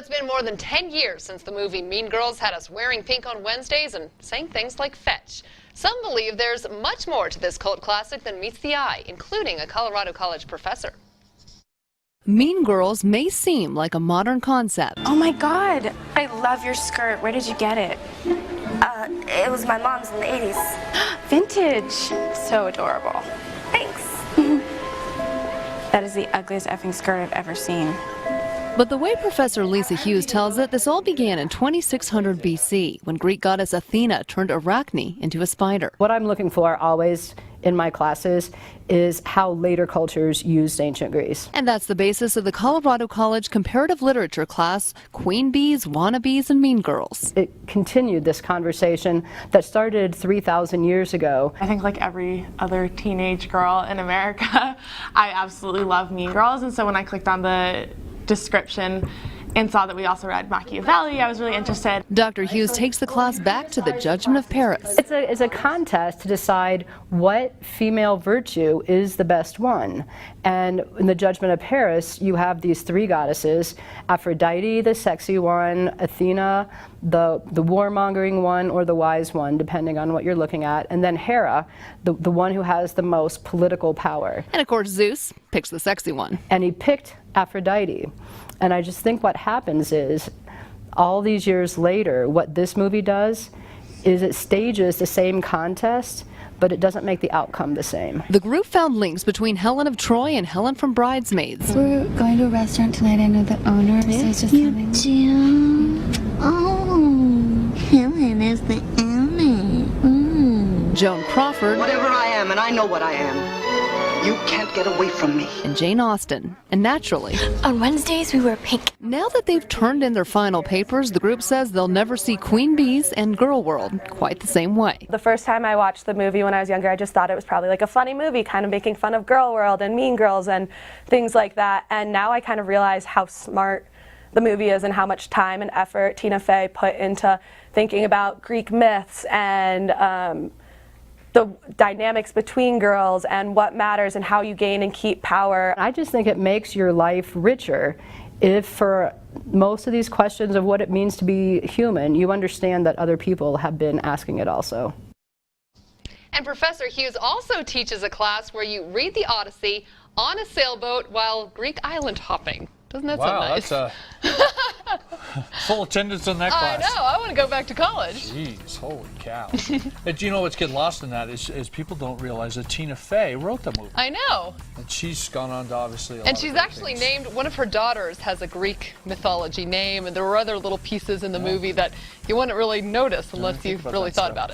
it's been more than 10 years since the movie Mean Girls had us wearing pink on Wednesdays and saying things like fetch. Some believe there's much more to this cult classic than meets the eye, including a Colorado College professor. Mean Girls may seem like a modern concept. Oh my God, I love your skirt. Where did you get it? It was my mom's in the 80s. Vintage. So adorable. Thanks. That is the ugliest effing skirt I've ever seen. But the way Professor Lisa Hughes tells it, this all began in 2600 BC, when Greek goddess Athena turned Arachne into a spider. What I'm looking for always in my classes is how later cultures used ancient Greece. And that's the basis of the Colorado College Comparative Literature class, Queen Bees, Wannabes, and Mean Girls. It continued this conversation that started 3,000 years ago. I think like every other teenage girl in America, I absolutely love Mean Girls, and so when I clicked on the description and saw that we also read Machiavelli, I was really interested. Dr. Hughes takes the class back to the Judgment of Paris. It's a contest to decide what female virtue is the best one. And in the Judgment of Paris, you have these three goddesses: Aphrodite, the sexy one; Athena, the warmongering one or the wise one, depending on what you're looking at; and then Hera, the one who has the most political power. And of course, Zeus picks the sexy one. And he picked Aphrodite. And I just think what happens is, all these years later, what this movie does is it stages the same contest, but it doesn't make the outcome the same. The group found links between Helen of Troy and Helen from Bridesmaids. We're going to a restaurant tonight. I know the owner, so it's just coming. Oh, Helen is the owner. Joan Crawford. Whatever I am, and I know what I am, you can't get away from me. And Jane Austen. And naturally, On Wednesdays, we wear pink. now that they've turned in their final papers, the group says they'll never see Queen Bees and Girl World quite the same way. The first time I watched the movie when I was younger, I just thought it was probably like a funny movie, kind of making fun of Girl World and Mean Girls and things like that. And now I kind of realize how smart the movie is and how much time and effort Tina Fey put into thinking about Greek myths and the dynamics between girls and what matters and how you gain and keep power. I just think it makes your life richer if, for most of these questions of what it means to be human, you understand that other people have been asking it also. And Professor Hughes also teaches a class where you read the Odyssey on a sailboat while Greek island hopping. Doesn't that sound nice? Wow, that's full attendance on that class. I know. I want to go back to college. Jeez, holy cow. But you know what's getting lost in that is people don't realize that Tina Fey wrote the movie. I know. And she's gone on to obviously a lot And of she's great actually things. named, one of her daughters has a Greek mythology name, and there were other little pieces in the movie that you wouldn't really notice unless think you about really that thought stuff. about it.